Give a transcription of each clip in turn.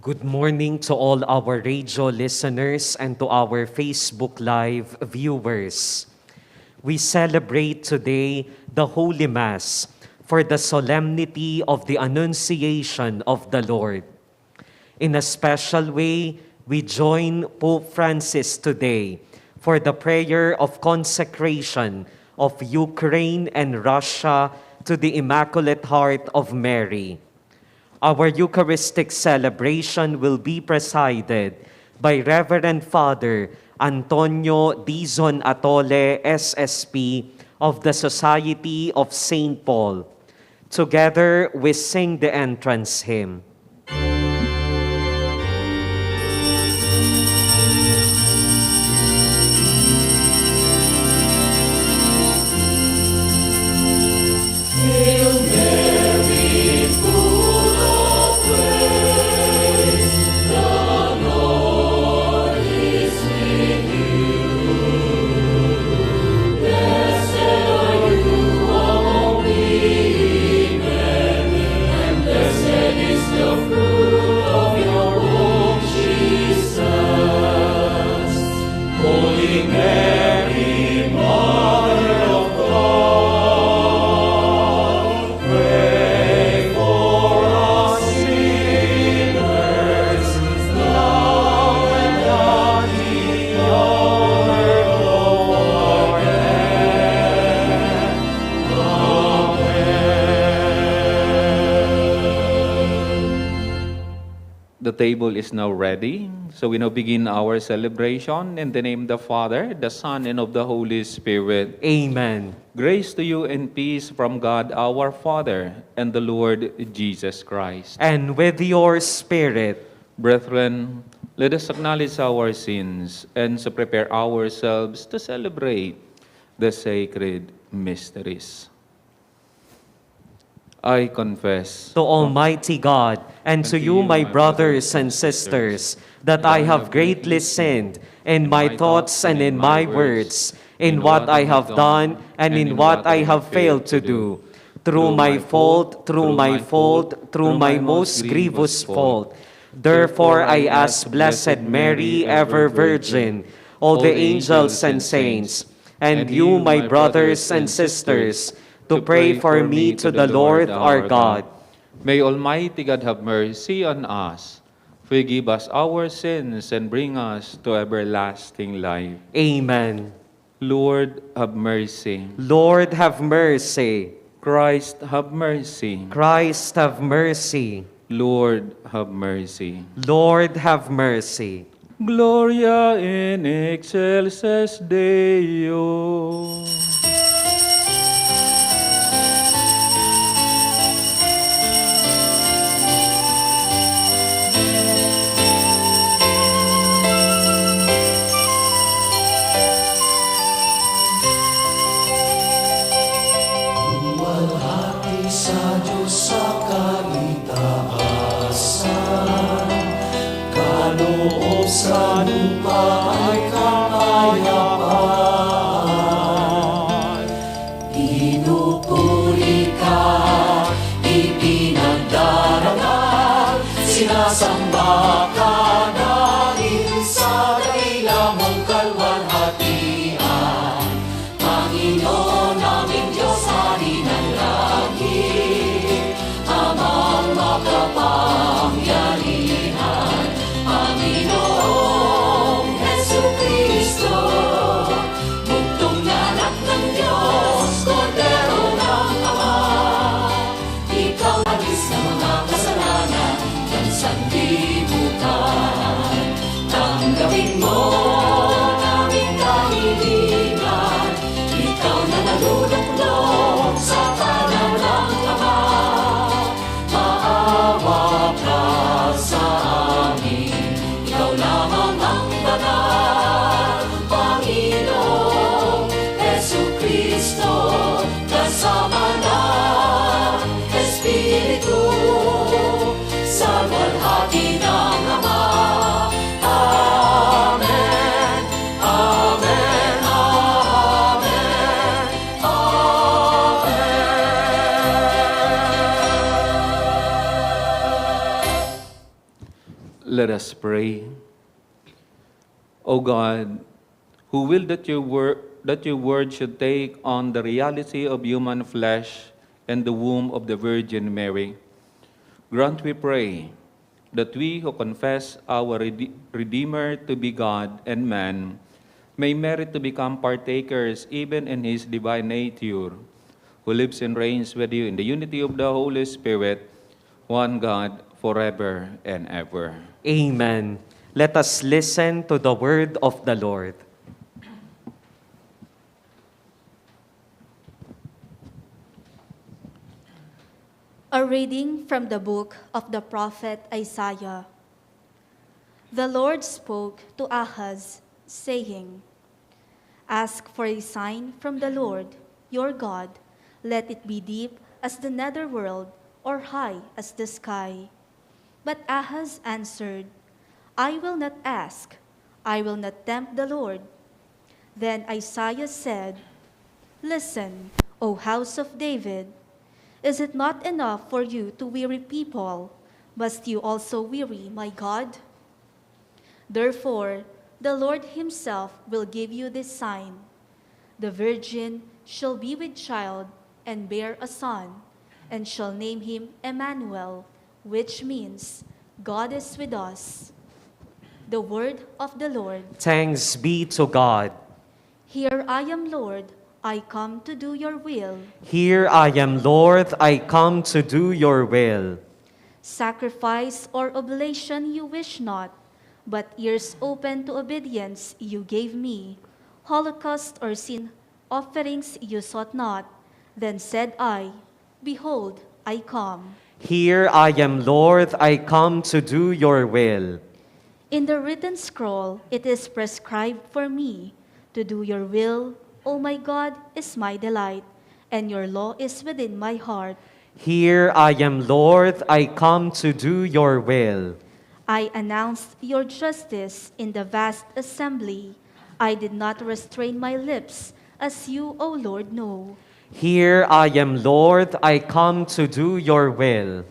Good morning to all our radio listeners and to our Facebook Live viewers. We celebrate today the Holy Mass for the solemnity of the Annunciation of the Lord. In a special way, we join Pope Francis today for the prayer of consecration of Ukraine and Russia to the Immaculate Heart of Mary. Our Eucharistic celebration will be presided by Reverend Father Antonio Dizon Atole, SSP, of the Society of St. Paul. Together, we sing the entrance hymn. The table is now ready, so we now begin our celebration in the name of the Father, the Son, and of the Holy Spirit. Amen. Grace to you and peace from God our Father and the Lord Jesus Christ. And with your spirit, Brethren, let us acknowledge our sins and so prepare ourselves to celebrate the sacred mysteries. I confess to Almighty God and to you, my brothers and sisters, that I have greatly sinned in my thoughts and in my words, in what I have done and in what I have failed to do. Through my fault, through my most grievous fault. Therefore I ask Blessed Mary, ever Virgin, all the angels and saints, and you, my brothers and sisters, to pray for me to the Lord our God. May Almighty God have mercy on us, forgive us our sins, and bring us to everlasting life. Amen. Lord, have mercy. Lord, have mercy. Christ, have mercy. Christ, have mercy. Lord, have mercy. Lord, have mercy. Gloria in excelsis Deo. Sa Diyos sa kaligtasan, kaloob sa lupa ay kapayapaan. Pinupuri ka, ipinagdarangal, sinasamba ka dahil sa dakilang mong kalwalhatian. Panginoon naming Diyos, hari ng langit, amang makapangyarihan, Panginoong Jesucristo, bugtong na anak ng Diyos, Kordero ng Ama. Ikaw alis ng mga kasalanan ng sanlibutan. Tanggapin mo aming kahilingan, ikaw na naluluklok sa kanan ng Ama. Maawa ka sa amin, ikaw lamang ang banal, Panginoong Jesucristo, kasama ng Espiritu, sa walhati ng Ama. Amen. Let us pray. O God, who willed that your word should take on the reality of human flesh and the womb of the Virgin Mary, grant, we pray, that we who confess our Redeemer to be God and man may merit to become partakers even in his divine nature, who lives and reigns with you in the unity of the Holy Spirit, one God, forever and ever. Amen. Let us listen to the word of the Lord. A reading from the book of the prophet Isaiah. The Lord spoke to Ahaz, saying, Ask for a sign from the Lord, your God. Let it be deep as the netherworld or high as the sky. But Ahaz answered, I will not ask. I will not tempt the Lord. Then Isaiah said, Listen, O house of David. Is it not enough for you to weary people? Must you also weary my God? Therefore, the Lord himself will give you this sign. The virgin shall be with child and bear a son, and shall name him Emmanuel, which means God is with us. The word of the Lord. Thanks be to God. Here I am, Lord. I come to do your will. Here I am, Lord. I come to do your will. Sacrifice or oblation you wish not, but ears open to obedience you gave me. Holocaust or sin offerings you sought not. Then said I, Behold, I come. Here I am, Lord. I come to do your will. In the written scroll it is prescribed for me to do your will, O my God, is my delight, and your law is within my heart. Here I am, Lord. I come to do your will. I announced your justice in the vast assembly. I did not restrain my lips, as you, O Lord, know. Here I am, Lord. I come to do your will.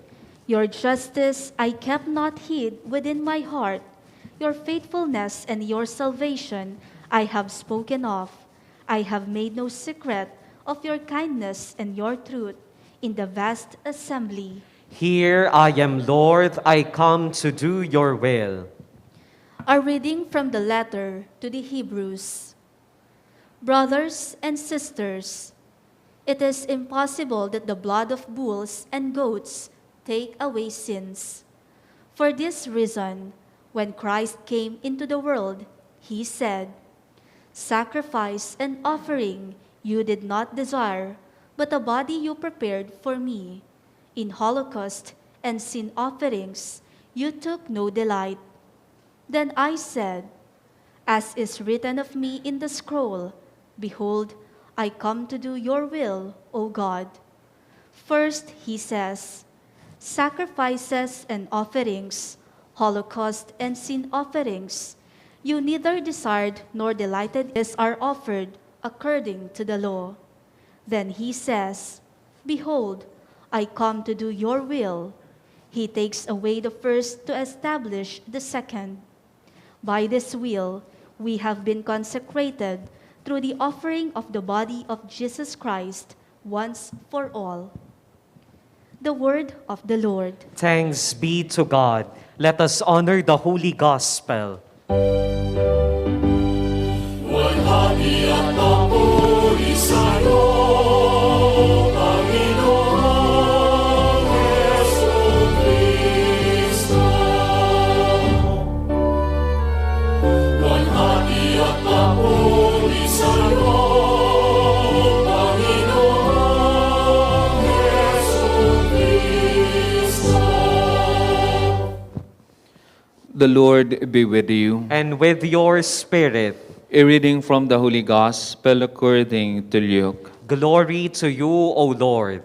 Your justice I kept not hid within my heart. Your faithfulness and your salvation I have spoken of. I have made no secret of your kindness and your truth in the vast assembly. Here I am, Lord. I come to do your will. A reading from the letter to the Hebrews. Brothers and sisters, it is impossible that the blood of bulls and goats take away sins. For this reason, when Christ came into the world, he said, Sacrifice and offering you did not desire, but a body you prepared for me. In holocaust and sin offerings you took no delight. Then I said, As is written of me in the scroll, Behold, I come to do your will, O God. First, he says, Sacrifices and offerings, holocaust and sin offerings, you neither desired nor delighted as are offered according to the law. Then he says, Behold, I come to do your will. He takes away the first to establish the second. By this will, we have been consecrated through the offering of the body of Jesus Christ once for all. The word of the Lord. Thanks be to God. Let us honor the Holy Gospel. Walhati at papuri sa'yo, Panginoong Jesucristo. Walhati at papuri sa'yo, Panginoong Jesucristo. The Lord be with you. And with your spirit, A reading from the Holy Gospel according to Luke. glory to you, O Lord.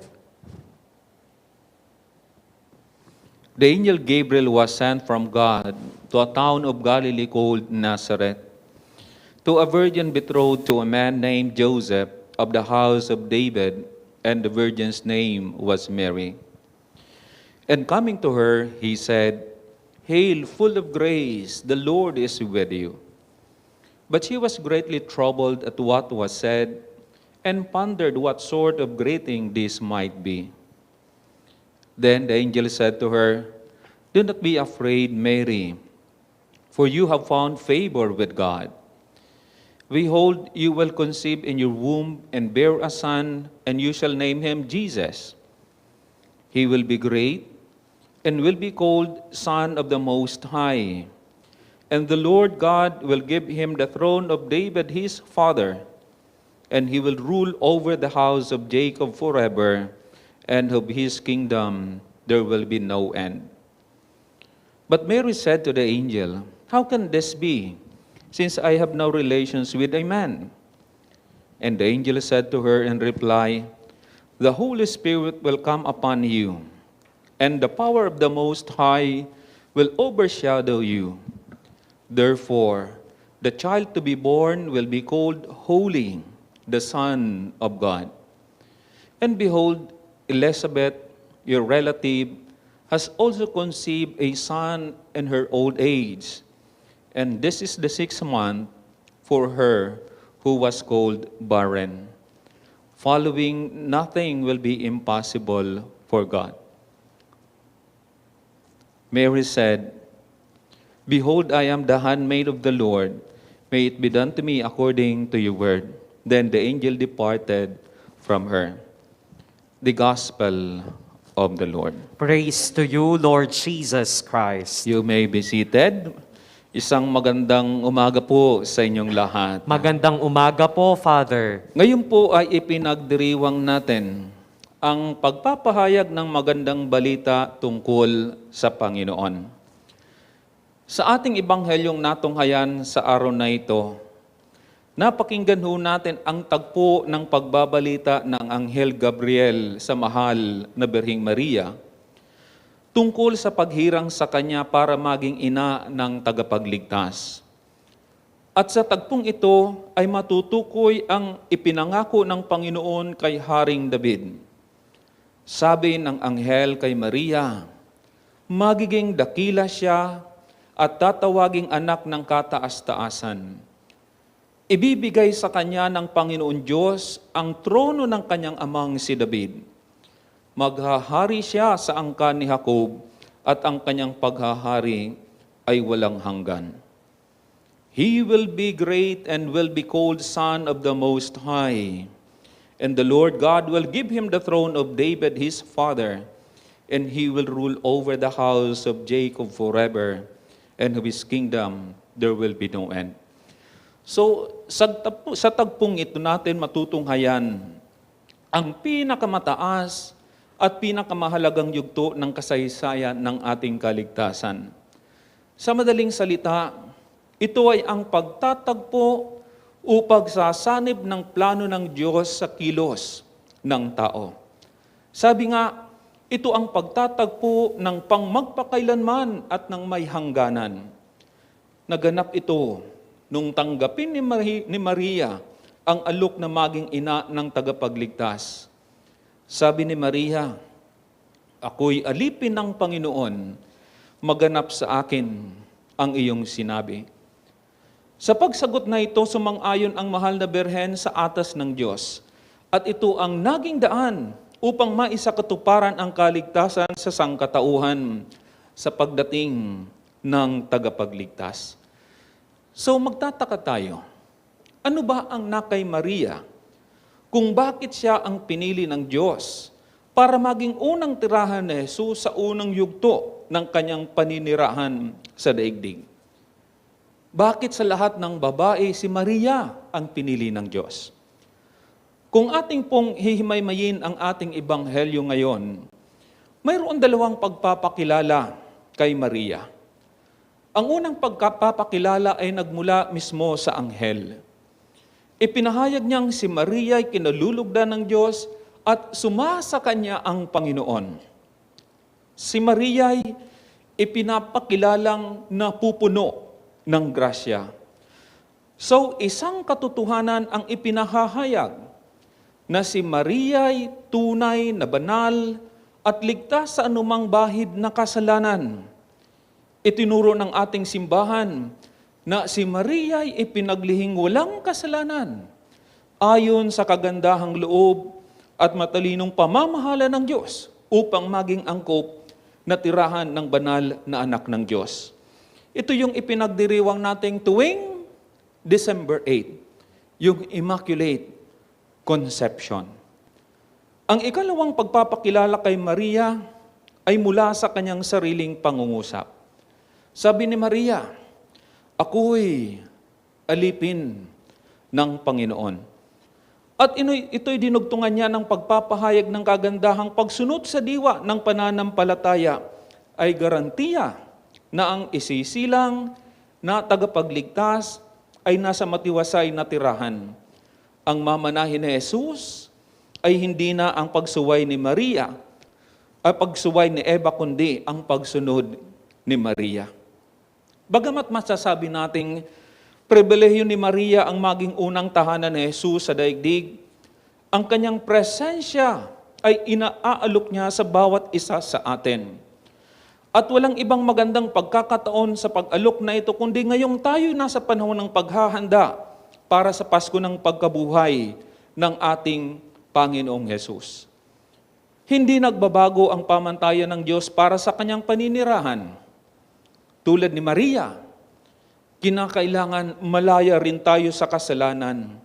The angel Gabriel was sent from God to a town of Galilee called Nazareth, to a virgin betrothed to a man named Joseph of the house of David, and the virgin's name was Mary. And coming to her, he said, Hail, full of grace, the Lord is with you. But she was greatly troubled at what was said, and pondered what sort of greeting this might be. Then the angel said to her, Do not be afraid, Mary, for you have found favor with God. Behold, you will conceive in your womb and bear a son, and you shall name him Jesus. He will be great and will be called Son of the Most High. And the Lord God will give him the throne of David his father, and he will rule over the house of Jacob forever, and of his kingdom there will be no end. But Mary said to the angel, How can this be, since I have no relations with a man? And the angel said to her in reply, The Holy Spirit will come upon you, and the power of the Most High will overshadow you. Therefore, the child to be born will be called Holy, the Son of God. And behold, Elizabeth, your relative, has also conceived a son in her old age, and this is the 6th month for her who was called barren. Following, nothing will be impossible for God. Mary said, Behold, I am the handmaid of the Lord. May it be done to me according to your word. Then the angel departed from her. The Gospel of the Lord. Praise to you, Lord Jesus Christ. You may be seated. Isang magandang umaga po sa inyong lahat. Magandang umaga po, Father. Ngayon po ay ipinagdiriwang natin ang pagpapahayag ng magandang balita tungkol sa Panginoon. Sa ating ibanghelyong natunghayan sa araw na ito, napakinggan ho natin ang tagpo ng pagbabalita ng Anghel Gabriel sa mahal na Birheng Maria tungkol sa paghirang sa kanya para maging ina ng tagapagligtas. At sa tagpong ito ay matutukoy ang ipinangako ng Panginoon kay Haring David. Sabi ng anghel kay Maria, magiging dakila siya at tatawaging anak ng kataas-taasan. Ibibigay sa kanya ng Panginoon Diyos ang trono ng kanyang amang si David. Maghahari siya sa angkan ni Jacob at ang kanyang paghahari ay walang hanggan. He will be great and will be called Son of the Most High. And the Lord God will give him the throne of David his father, and he will rule over the house of Jacob forever, and of his kingdom there will be no end. So, sa tagpong ito natin matutunghayan ang pinakamataas at pinakamahalagang yugto ng kasaysayan ng ating kaligtasan. Sa madaling salita, ito ay ang pagtatagpo o pagsasanib ng plano ng Diyos sa kilos ng tao. Sabi nga, ito ang pagtatagpo ng pangmagpakailanman at ng may hangganan. Naganap ito nung tanggapin ni Maria ang alok na maging ina ng tagapagligtas. Sabi ni Maria, ako'y alipin ng Panginoon, maganap sa akin ang iyong sinabi. Sa pagsagot na ito, sumang-ayon ang mahal na Birhen sa atas ng Diyos. At ito ang naging daan upang maisakatuparan ang kaligtasan sa sangkatauhan sa pagdating ng tagapagligtas. So magtataka tayo, ano ba ang nakay Maria kung bakit siya ang pinili ng Diyos para maging unang tirahan ni Jesus sa unang yugto ng kanyang paninirahan sa daigdig? Bakit sa lahat ng babae si Maria ang pinili ng Diyos? Kung ating pong hihimay-mayin ang ating ebanghelyo ngayon, mayroon dalawang pagpapakilala kay Maria. Ang unang pagpapakilala ay nagmula mismo sa anghel. Ipinahayag niyang si Maria ay kinalulugdan ng Diyos at sumasa kanya ang Panginoon. Si Maria ay ipinapakilalang napupuno ng grasya. So, isang katotohanan ang ipinahahayag na si Maria ay tunay na banal at ligtas sa anumang bahid na kasalanan. Itinuro ng ating simbahan na si Maria ay ipinaglihing walang kasalanan ayon sa kagandahang loob at matalinong pamamahala ng Diyos upang maging angkop na tirahan ng banal na anak ng Diyos. Ito yung ipinagdiriwang nating tuwing December 8, yung Immaculate Conception. Ang ikalawang pagpapakilala kay Maria ay mula sa kanyang sariling pangungusap. Sabi ni Maria, ako'y alipin ng Panginoon. At ito'y dinugtungan niya ng pagpapahayag ng kagandahang pagsunod sa diwa ng pananampalataya ay garantiya na ang isisilang na tagapagligtas ay nasa matiwasay na tirahan. Ang mamanahin ni Jesus ay hindi na ang pagsuway ni Maria, ay pagsuway ni Eva, kundi ang pagsunod ni Maria. Bagamat masasabi nating pribilehiyo ni Maria ang maging unang tahanan ni Jesus sa daigdig, ang kanyang presensya ay inaalok niya sa bawat isa sa atin. At walang ibang magandang pagkakataon sa pag-alok na ito, kundi ngayong tayo nasa panahon ng paghahanda para sa Pasko ng pagkabuhay ng ating Panginoong Jesus. Hindi nagbabago ang pamantayan ng Diyos para sa kanyang paninirahan. Tulad ni Maria, kinakailangan malaya rin tayo sa kasalanan.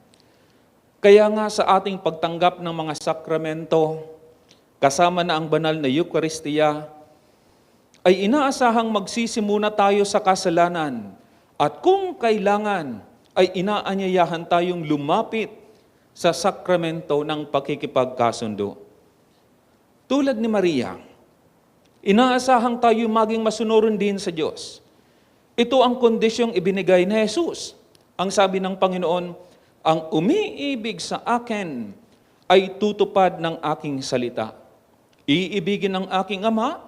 Kaya nga sa ating pagtanggap ng mga sakramento, kasama na ang banal na Eucharistia, ay inaasahang magsisimuna tayo sa kasalanan at kung kailangan ay inaanyayahan tayong lumapit sa sakramento ng pakikipagkasundo. Tulad ni Maria, inaasahang tayo maging masunurin din sa Diyos. Ito ang kondisyong ibinigay ni Jesus. Ang sabi ng Panginoon, ang umiibig sa akin ay tutupad ng aking salita. Iibigin ng aking Ama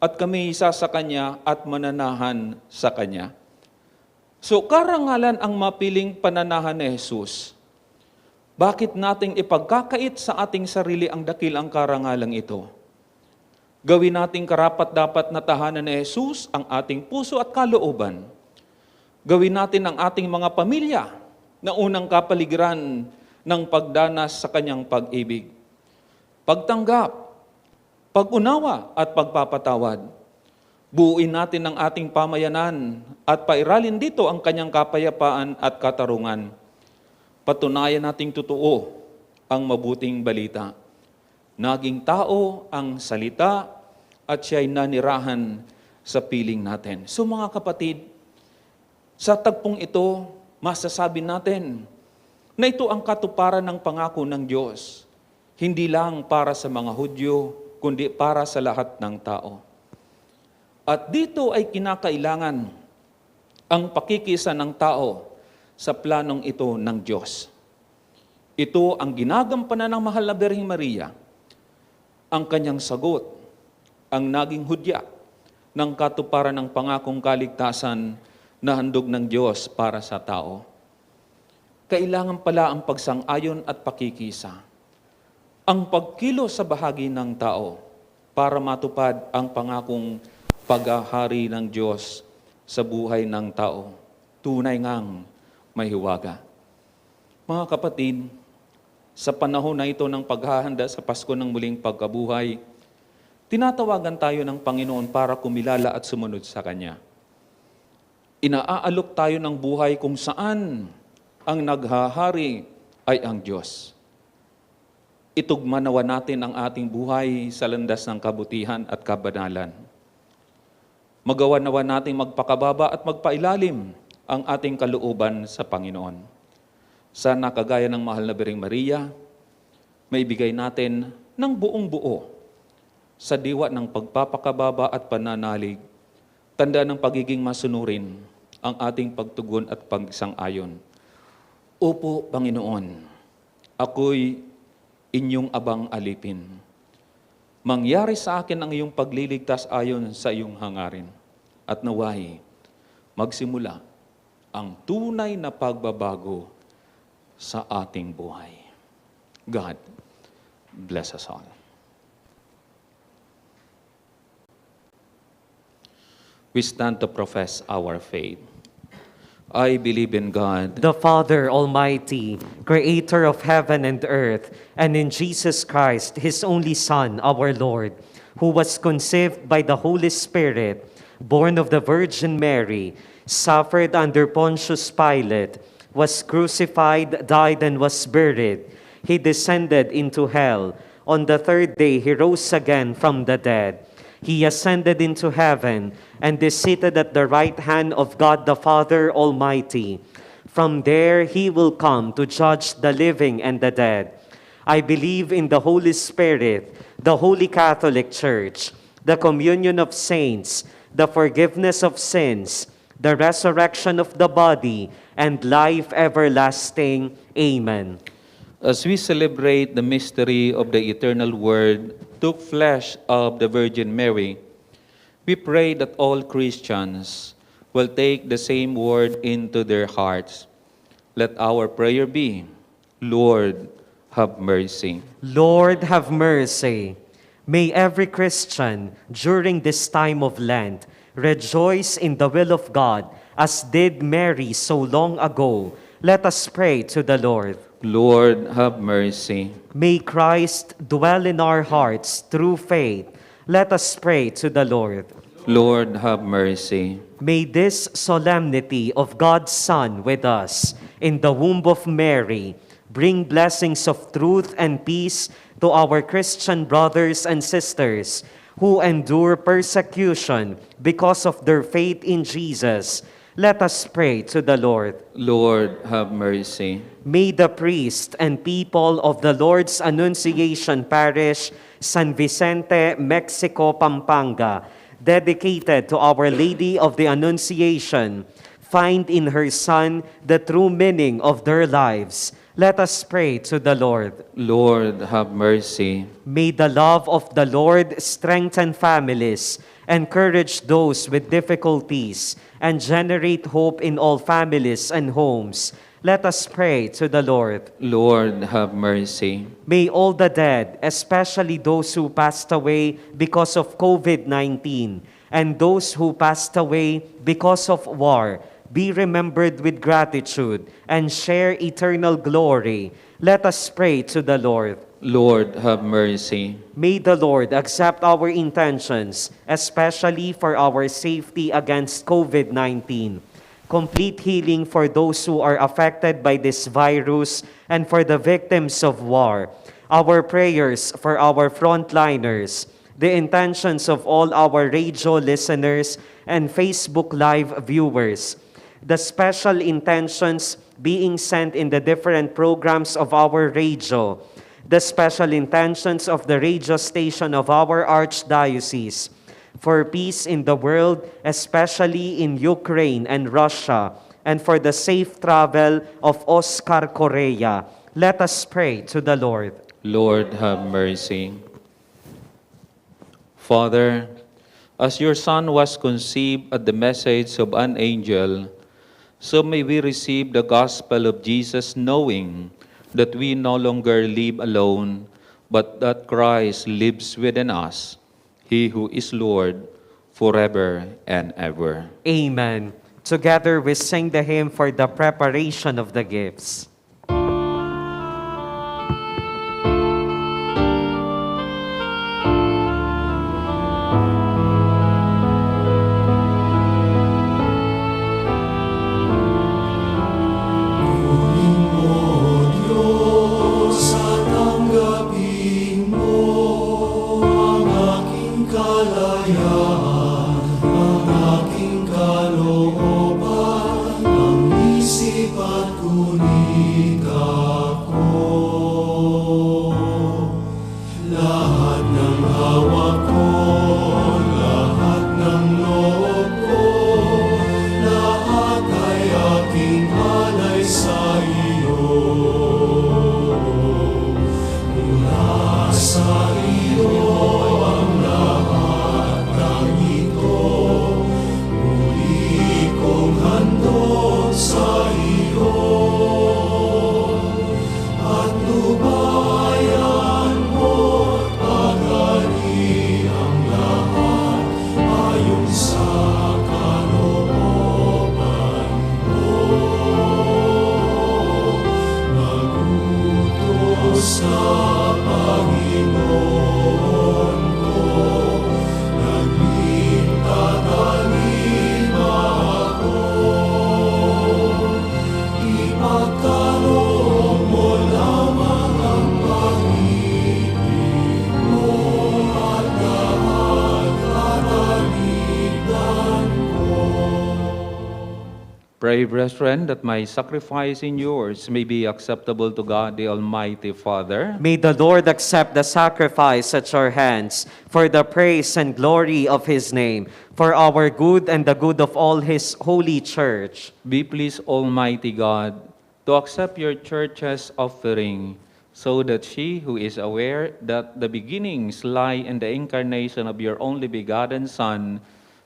at kami isa sa Kanya at mananahan sa Kanya. So karangalan ang mapiling pananahan ni Jesus. Bakit nating ipagkakait sa ating sarili ang dakilang karangalang ito? Gawin nating karapat-dapat na tahanan ni Jesus ang ating puso at kalooban. Gawin natin ang ating mga pamilya na unang kapaligiran ng pagdanas sa Kanyang pag-ibig. Pagtanggap, pag-unawa at pagpapatawad. Buuin natin ang ating pamayanan at pairalin dito ang Kanyang kapayapaan at katarungan. Patunayan nating totoo ang mabuting balita. Naging tao ang salita at siya'y nanirahan sa piling natin. So mga kapatid, sa tagpong ito, masasabi natin na ito ang katuparan ng pangako ng Diyos. Hindi lang para sa mga Hudyo, kundi para sa lahat ng tao. At dito ay kinakailangan ang pakikisa ng tao sa planong ito ng Diyos. Ito ang ginagampanan ng mahal na Birheng Maria. Ang kanyang sagot, ang naging hudya ng katuparan ng pangakong kaligtasan na handog ng Diyos para sa tao. Kailangan pala ang pagsang-ayon at pakikisa. Ang pagkilos sa bahagi ng tao para matupad ang pangakong paghahari ng Diyos sa buhay ng tao. Tunay ngang may hiwaga. Mga kapatid, sa panahon na ito ng paghahanda sa Pasko ng muling pagkabuhay, tinatawagan tayo ng Panginoon para kumilala at sumunod sa Kanya. Inaalok tayo ng buhay kung saan ang naghahari ay ang Diyos. Itugmanawa natin ang ating buhay sa landas ng kabutihan at kabanalan. Magawa nawa natin magpakababa at magpailalim ang ating kalooban sa Panginoon. Sana kagaya ng mahal na Birheng Maria, maibigay natin ng buong buo sa diwa ng pagpapakababa at pananalig, tanda ng pagiging masunurin ang ating pagtugon at pagsang-ayon. Opo, Panginoon, ako'y inyong abang alipin. Mangyari sa akin ang iyong pagliligtas ayon sa iyong hangarin. At naway, magsimula ang tunay na pagbabago sa ating buhay. God bless us all. we stand to profess our faith. I believe in God, the Father Almighty, creator of heaven and earth, and in Jesus Christ, his only Son, our Lord, who was conceived by the Holy Spirit, born of the Virgin Mary, suffered under Pontius Pilate, was crucified, died, and was buried. He descended into hell. On the third day, he rose again from the dead. He ascended into heaven and is seated at the right hand of God the Father Almighty. From there, he will come to judge the living and the dead. I believe in the Holy Spirit, the Holy Catholic Church, the communion of saints, the forgiveness of sins, the resurrection of the body, and life everlasting. Amen. as we celebrate the mystery of the eternal Word took flesh of the Virgin Mary, we pray that all Christians will take the same word into their hearts. Let our prayer be, Lord, have mercy. Lord, have mercy. May every Christian during this time of Lent rejoice in the will of God, as did Mary so long ago. Let us pray to the Lord. Lord, have mercy. May Christ dwell in our hearts through faith. Let us pray to the Lord. Lord, have mercy. May this solemnity of God's Son with us in the womb of Mary bring blessings of truth and peace to our Christian brothers and sisters who endure persecution because of their faith in Jesus. Let us pray to the Lord. Lord, have mercy. May the priest and people of the Lord's Annunciation Parish, San Vicente, Mexico, Pampanga, dedicated to Our Lady of the Annunciation, find in her Son the true meaning of their lives. Let us pray to the Lord. Lord, have mercy. May the love of the Lord strengthen families, encourage those with difficulties, and generate hope in all families and homes. Let us pray to the Lord. Lord, have mercy. May all the dead, especially those who passed away because of COVID-19, and those who passed away because of war, be remembered with gratitude and share eternal glory. Let us pray to the Lord. Lord, have mercy. May the Lord accept our intentions, especially for our safety against COVID-19. Complete healing for those who are affected by this virus and for the victims of war. Our prayers for our frontliners, the intentions of all our radio listeners and Facebook Live viewers, the special intentions being sent in the different programs of our radio, the special intentions of the radio station of our Archdiocese, for peace in the world, especially in Ukraine and Russia, and for the safe travel of Oscar Correa. Let us pray to the Lord. Lord, have mercy. Father, as your Son was conceived at the message of an angel, so may we receive the gospel of Jesus, knowing that we no longer live alone, but that Christ lives within us, He who is Lord forever and ever. Amen. Together we sing the hymn for the preparation of the gifts. Kalooban, ang isip at kunin. Pray, brethren, that my sacrifice and yours may be acceptable to God, the Almighty Father. May the Lord accept the sacrifice at your hands for the praise and glory of his name, for our good and the good of all his holy church. Be pleased, Almighty God, to accept your church's offering, so that she who is aware that the beginnings lie in the incarnation of your only begotten Son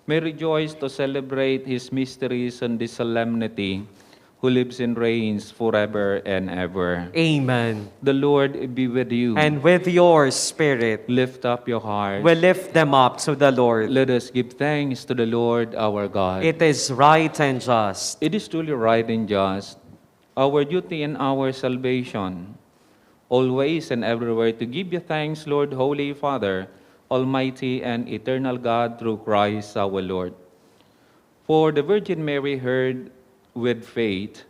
may rejoice to celebrate his mysteries and this solemnity, who lives and reigns forever and ever. Amen. The Lord be with you. And with your spirit, Lift up your hearts. we lift them up to the Lord. Let us give thanks to the Lord our God. It is right and just. It is truly right and just, our duty and our salvation, always and everywhere to give you thanks, Lord, Holy Father, Almighty and eternal God, through Christ our Lord. For the Virgin Mary heard with faith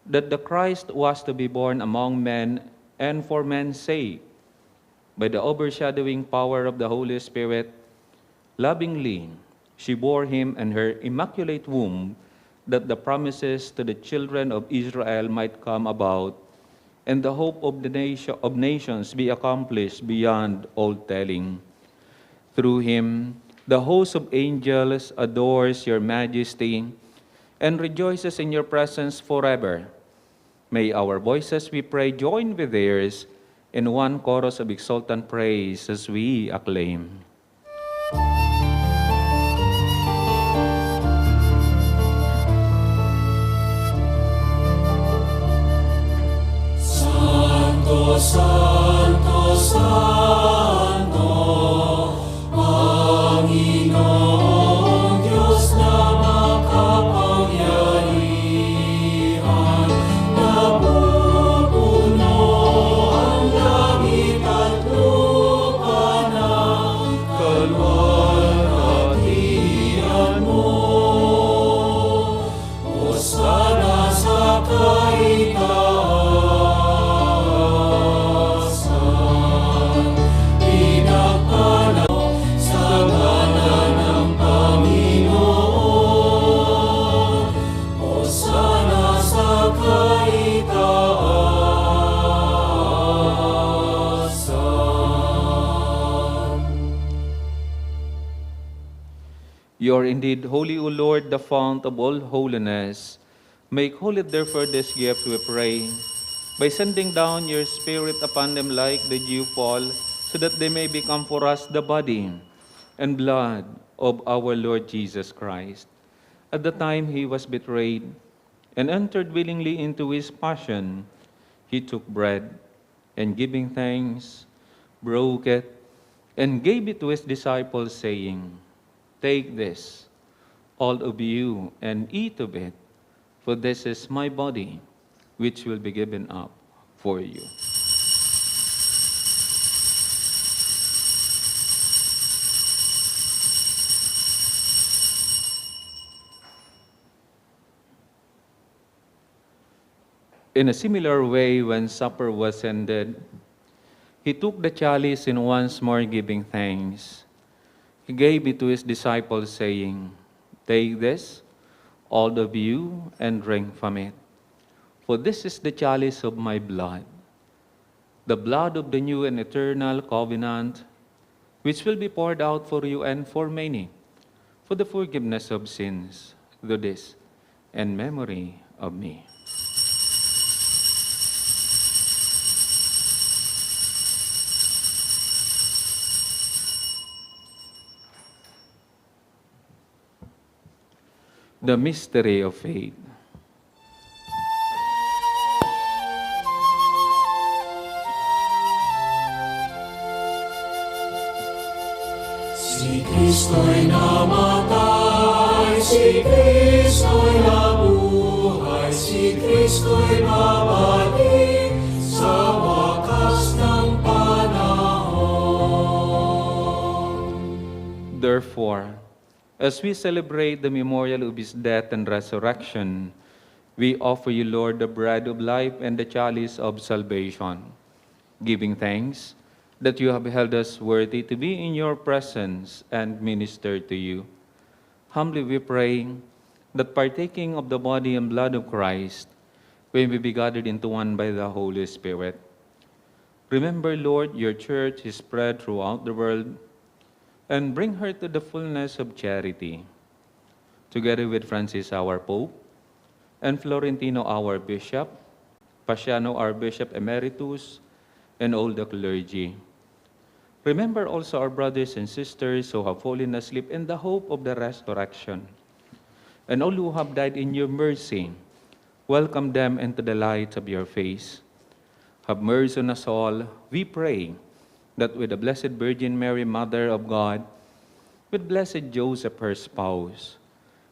that the Christ was to be born among men and for men's sake. By the overshadowing power of the Holy Spirit, lovingly she bore him in her immaculate womb, that the promises to the children of Israel might come about, and the hope of of nations be accomplished beyond all telling. Through him, the host of angels adores your majesty and rejoices in your presence forever. May our voices, we pray, join with theirs in one chorus of exultant praise as we acclaim. Santo, Santo, Santo, Panginoong Diyos na makapangyarihan, napupuno ang langit at lupa ng kalwalhatian mo. Hosana sa kaitaasan, pinagpala sa ngalan ng Panginoon. Hosana sa kaitaasan. You are indeed holy, O Lord, the fount of all holiness. Make holy, therefore, this gift, we pray, by sending down your Spirit upon them like the dew fall, so that they may become for us the body and blood of our Lord Jesus Christ. At the time he was betrayed and entered willingly into his passion, he took bread, and giving thanks, broke it, and gave it to his disciples, saying, "Take this, all of you, and eat of it, for this is my body, which will be given up for you." In a similar way, when supper was ended, he took the chalice and once more giving thanks, he gave it to his disciples, saying, "Take this, all of you, and drink from it. For this is the chalice of my blood, the blood of the new and eternal covenant, which will be poured out for you and for many, for the forgiveness of sins. Do this in memory of me." The mystery of faith. Si Kristo'y namatay, si Kristo'y nabuhay, si Kristo'y babalik sa wakas ng panahon. Therefore, as we celebrate the memorial of his death and resurrection, we offer you, Lord, the bread of life and the chalice of salvation, giving thanks that you have held us worthy to be in your presence and minister to you. Humbly we pray that partaking of the body and blood of Christ, we may be gathered into one by the Holy Spirit. Remember, Lord, your church is spread throughout the world, and bring her to the fullness of charity, together with Francis, our Pope, and Florentino, our Bishop, Pasiano, our Bishop Emeritus, and all the clergy. Remember also our brothers and sisters who have fallen asleep in the hope of the resurrection, and all who have died in your mercy. Welcome them into the light of your face. Have mercy on us all, we pray, that with the Blessed Virgin Mary, Mother of God, with Blessed Joseph, her spouse,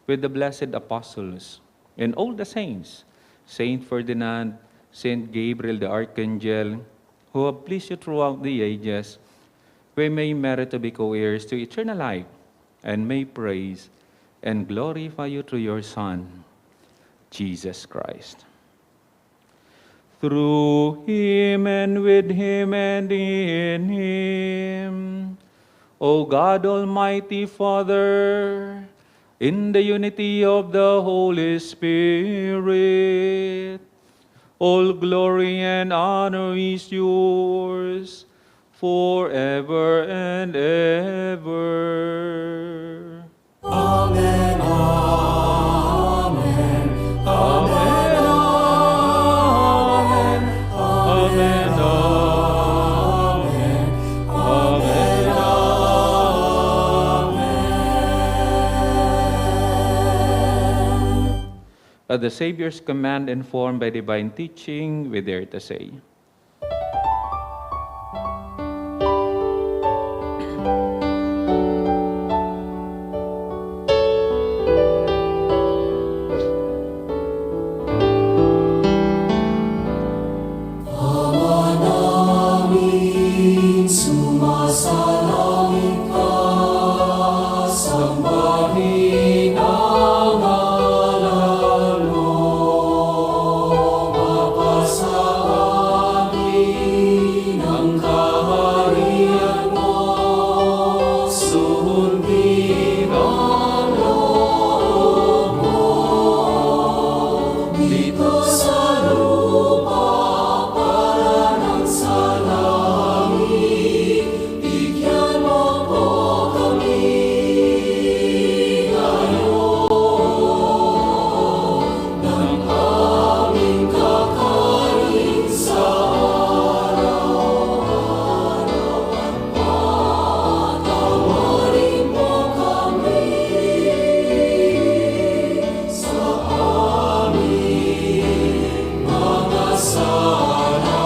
with the blessed apostles, and all the saints, Saint Ferdinand, Saint Gabriel the Archangel, who have pleased you throughout the ages, we may merit to be co-heirs to eternal life, and may praise and glorify you through your Son, Jesus Christ. Through him and with him and in him, O God, Almighty Father, in the unity of the Holy Spirit, all glory and honor is yours forever and ever. Amen, amen, amen, Amen. Amen. Amen. amen. At the Savior's command, informed by divine teaching, we dare to say, Ama namin, sumasalangit ka, sambahin ang ngalan mo. Mapasa amin ang kaharian mo, sundin ang loob mo. Dito sa lupa para ng sa langit, bigyan mo po kami ngayon ng aming kakain sa araw-araw, at patawarin mo kami sa aming mga sala,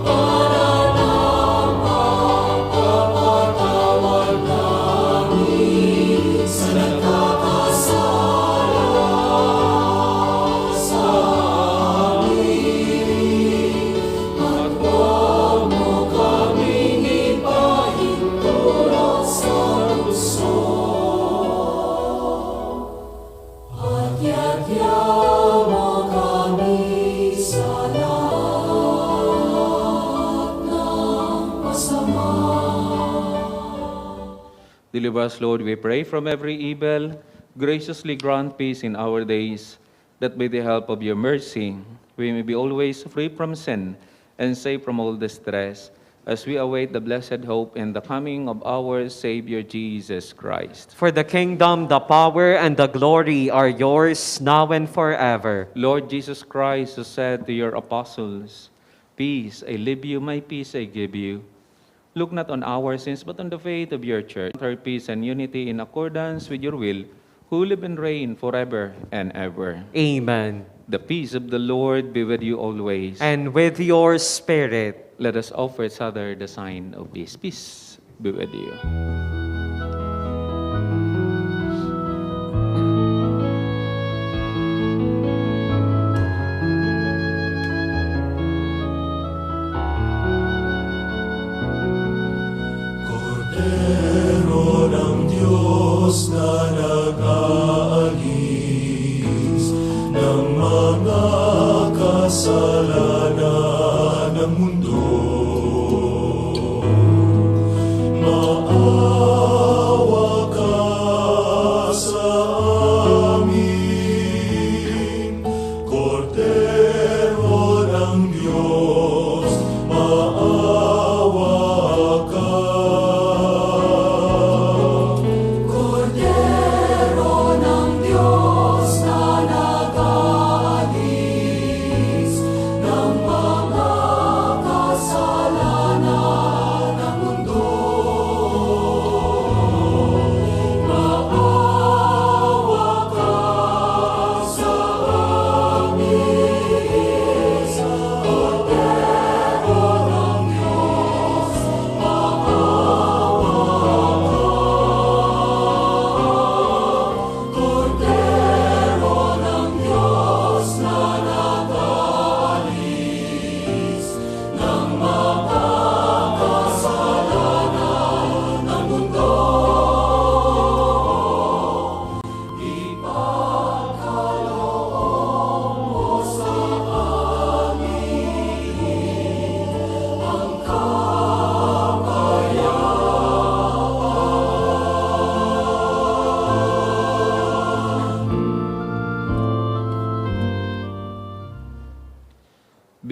para ng pagpapatawad namin sa nagkakasala sa amin. At huwag mo kaming ipahintulot sa puso, at yagyan mo kami sa lahat ng masama. Deliver us, Lord, we pray, from every evil. Graciously grant peace in our days, that by the help of your mercy, we may be always free from sin and safe from all distress, as we await the blessed hope and the coming of our Savior Jesus Christ. For the kingdom, the power, and the glory are yours, now and forever. Lord Jesus Christ, who said to your apostles, "Peace I leave you, my peace I give you," look not on our sins, but on the faith of your church, her peace and unity in accordance with your will, who live and reign forever and ever. Amen. The peace of the Lord be with you always. And with your spirit. Let us offer each other the sign of peace. Peace be with you. Cordero ng Diyos na nag-aalis ng mga kasalanan ng mundo, maawa ka sa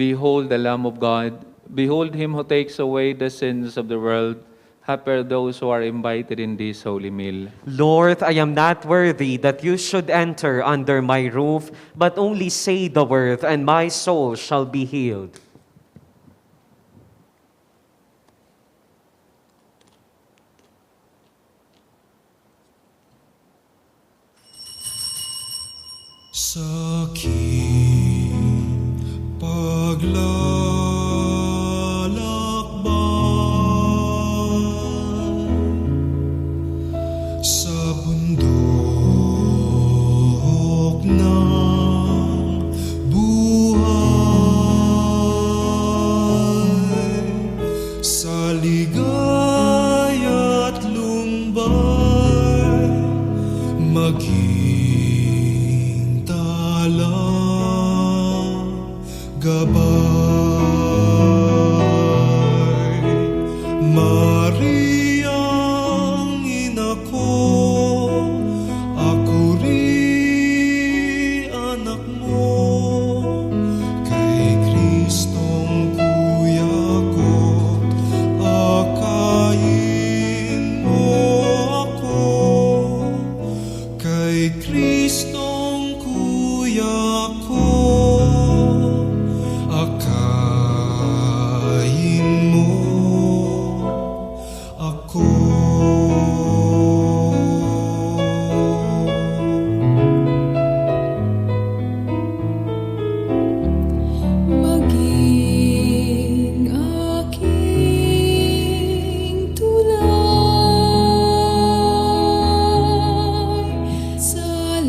Behold the Lamb of God. Behold him who takes away the sins of the world. Happy are those who are invited in this holy meal. Lord, I am not worthy that you should enter under my roof, but only say the word, and my soul shall be healed. Sa aking paglalakbay sa bundok ng buhay, sa ligaya't lumbay, maging talang gabay. Mariang ina ko, ako rin anak mo, kay Kristong kuya ko, akayin mo ako. Kay Kristong kuya ko, akayin mo ako. Maging aking tulay sa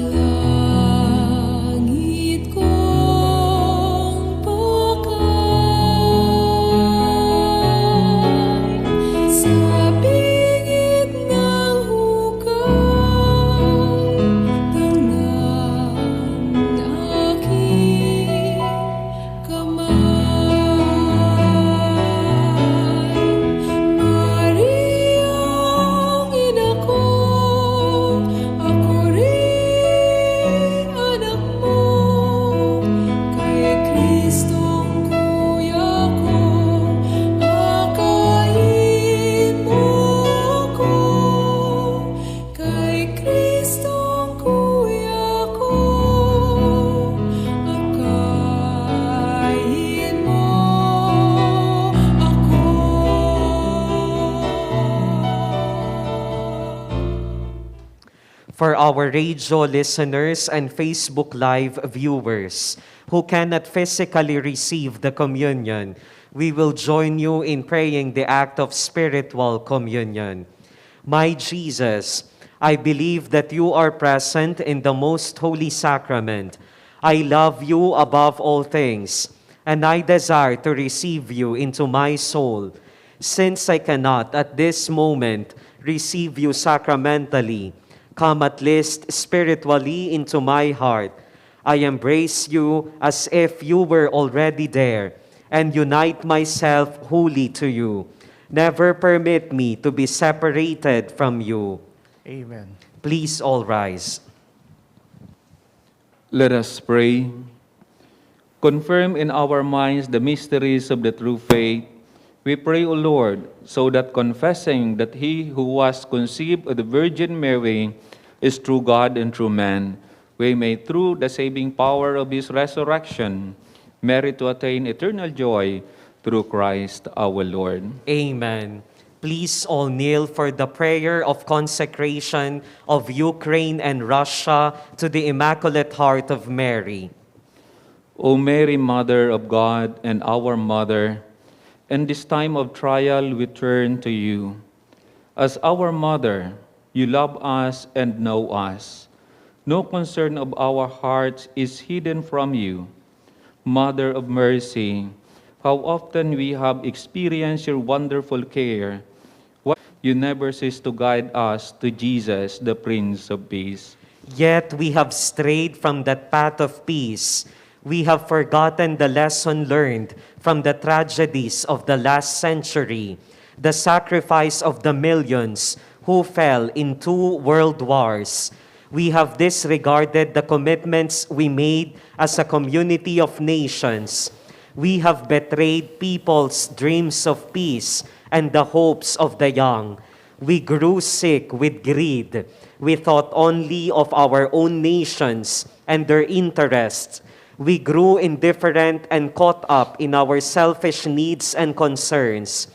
langit kong pakay, sa bingit ng hukay ng aking kamay. Mariang ina ko, ako rin anak mo, kay Kristong kuya ko, akayin mo ako. Kay Kristong kuya ko, akayin mo ako. For our radio listeners and Facebook Live viewers who cannot physically receive the communion, we will join you in praying the act of spiritual communion. My Jesus, I believe that you are present in the most holy sacrament. I love you above all things, and I desire to receive you into my soul. Since I cannot at this moment receive you sacramentally, come at least spiritually into my heart. I embrace you as if you were already there, and unite myself wholly to you. Never permit me to be separated from you. Amen. Please all rise. Let us pray. Confirm in our minds the mysteries of the true faith. We pray, O Lord, so that confessing that he who was conceived of the Virgin Mary is true God and true man, we may, through the saving power of his resurrection, merit to attain eternal joy through Christ our Lord. Amen. Please all kneel for the prayer of consecration of Ukraine and Russia to the Immaculate Heart of Mary. O Mary, Mother of God and our Mother, in this time of trial we turn to you. As our Mother, you love us and know us. No concern of our hearts is hidden from you. Mother of mercy, how often we have experienced your wonderful care. Why you never cease to guide us to Jesus, the Prince of Peace. Yet we have strayed from that path of peace. We have forgotten the lesson learned from the tragedies of the last century, the sacrifice of the millions who fell in 2 world wars. We have disregarded the commitments we made as a community of nations. We have betrayed people's dreams of peace and the hopes of the young. We grew sick with greed. We thought only of our own nations and their interests. We grew indifferent and caught up in our selfish needs and concerns.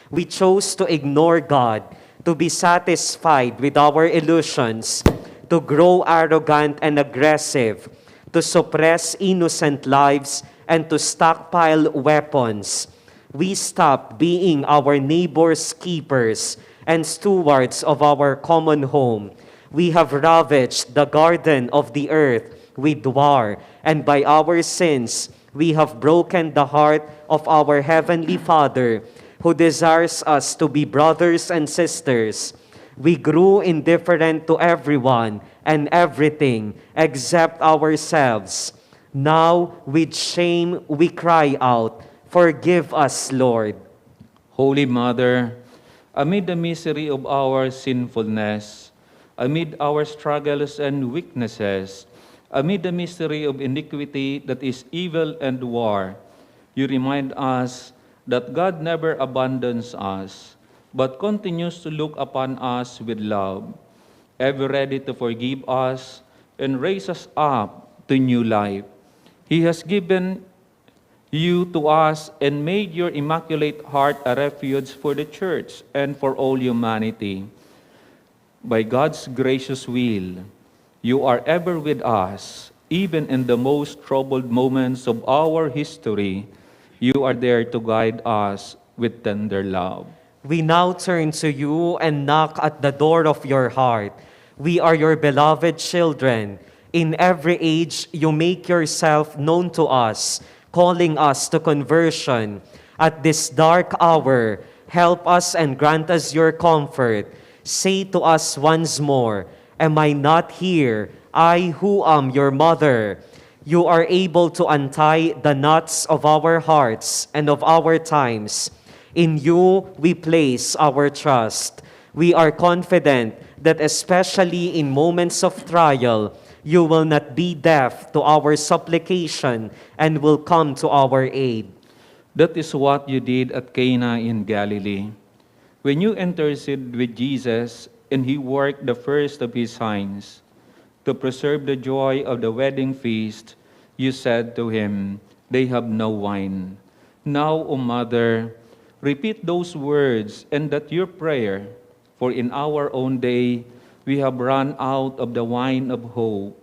We chose to ignore God, to be satisfied with our illusions, to grow arrogant and aggressive, to suppress innocent lives, and to stockpile weapons. We stopped being our neighbor's keepers and stewards of our common home. We have ravaged the garden of the earth with war, and by our sins, we have broken the heart of our Heavenly Father, who desires us to be brothers and sisters. We grew indifferent to everyone and everything except ourselves. Now, with shame, we cry out, "Forgive us, Lord." Holy Mother, amid the misery of our sinfulness, amid our struggles and weaknesses, amid the mystery of iniquity that is evil and war, you remind us that God never abandons us, but continues to look upon us with love, ever ready to forgive us and raise us up to new life. He has given you to us and made your Immaculate Heart a refuge for the Church and for all humanity. By God's gracious will, you are ever with us, even in the most troubled moments of our history. You are there to guide us with tender love. We now turn to you and knock at the door of your heart. We are your beloved children. In every age, you make yourself known to us, calling us to conversion. At this dark hour, help us and grant us your comfort. Say to us once more, "Am I not here, I who am your mother?" You are able to untie the knots of our hearts and of our times. In you we place our trust. We are confident that especially in moments of trial, you will not be deaf to our supplication and will come to our aid. That is what you did at Cana in Galilee. When you interceded with Jesus and he worked the first of his signs, to preserve the joy of the wedding feast, you said to him, "They have no wine." Now, O Mother, repeat those words and that your prayer, for in our own day we have run out of the wine of hope.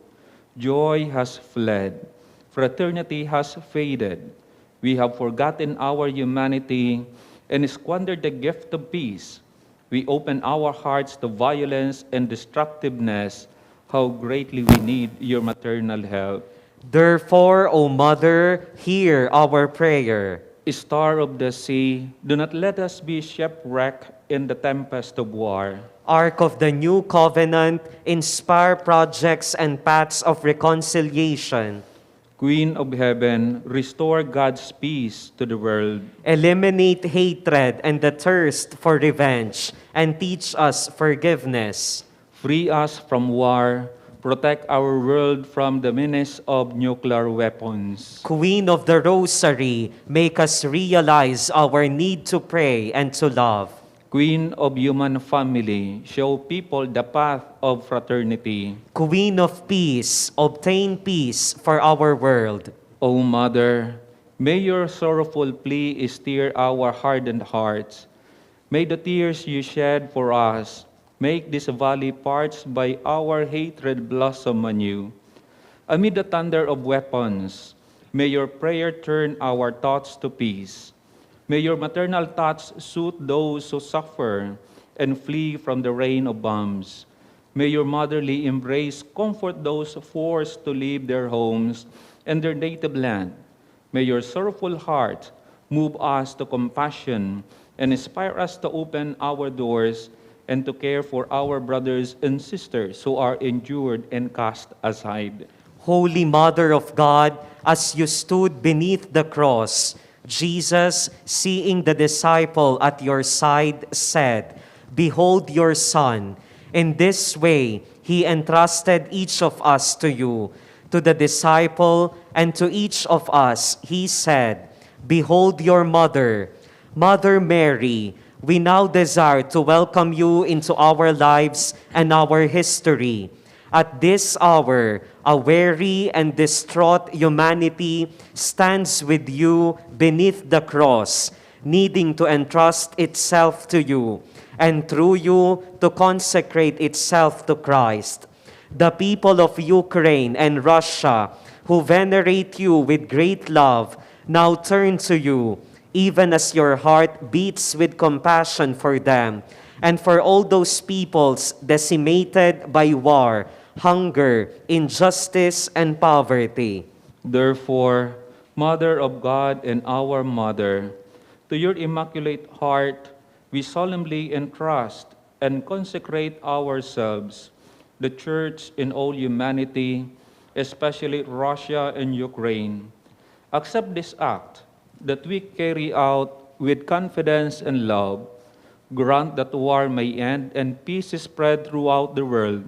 Joy has fled, fraternity has faded. We have forgotten our humanity and squandered the gift of peace. We open our hearts to violence and destructiveness. How greatly we need your maternal help. Therefore, O Mother, hear our prayer. Star of the sea, do not let us be shipwrecked in the tempest of war. Ark of the New Covenant, inspire projects and paths of reconciliation. Queen of heaven, restore God's peace to the world. Eliminate hatred and the thirst for revenge, and teach us forgiveness. Free us from war. Protect our world from the menace of nuclear weapons. Queen of the Rosary, make us realize our need to pray and to love. Queen of human family, show people the path of fraternity. Queen of Peace, obtain peace for our world. O Mother, may your sorrowful plea stir our hardened hearts. May the tears you shed for us make this valley parched by our hatred blossom anew. Amid the thunder of weapons, may your prayer turn our thoughts to peace. May your maternal touch soothe those who suffer and flee from the rain of bombs. May your motherly embrace comfort those forced to leave their homes and their native land. May your sorrowful heart move us to compassion and inspire us to open our doors and to care for our brothers and sisters who are injured and cast aside. Holy Mother of God, as you stood beneath the cross, Jesus, seeing the disciple at your side, said, "Behold your son." In this way, he entrusted each of us to you. To the disciple and to each of us, he said, Behold your mother, Mother Mary. We now desire to welcome you into our lives and our history. At this hour, a weary and distraught humanity stands with you beneath the cross, needing to entrust itself to you, and through you to consecrate itself to Christ. The people of Ukraine and Russia, who venerate you with great love, now turn to you, even as your heart beats with compassion for them, and for all those peoples decimated by war, hunger, injustice, and poverty. Therefore, Mother of God and our Mother, to your Immaculate Heart, we solemnly entrust and consecrate ourselves, the Church and all humanity, especially Russia and Ukraine. Accept this act that we carry out with confidence and love. Grant that war may end and peace spread throughout the world.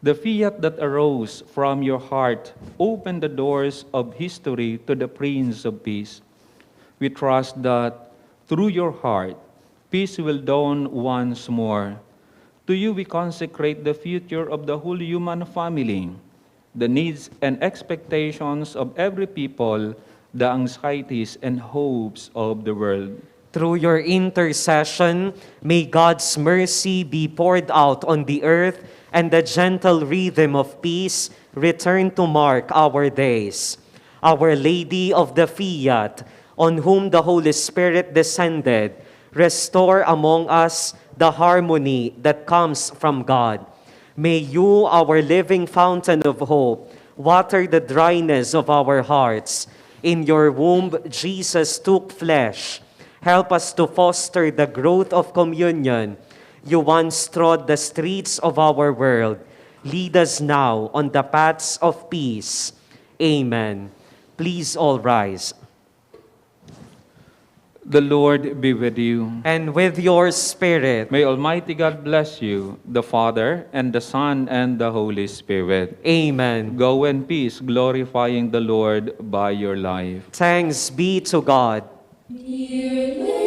The fiat that arose from your heart opened the doors of history to the Prince of Peace. We trust that through your heart, peace will dawn once more. To you we consecrate the future of the whole human family, the needs and expectations of every people, the anxieties and hopes of the world. Through your intercession, may God's mercy be poured out on the earth and the gentle rhythm of peace return to mark our days. Our Lady of the Fiat, on whom the Holy Spirit descended, restore among us the harmony that comes from God. May you, our living fountain of hope, water the dryness of our hearts. In your womb, Jesus took flesh. Help us to foster the growth of communion. You once trod the streets of our world. Lead us now on the paths of peace. Amen. Please all rise. The Lord be with you. And with your spirit. May Almighty God bless you, the Father, and the Son, and the Holy Spirit. Amen. Go in peace, glorifying the Lord by your life. Thanks be to God. Dear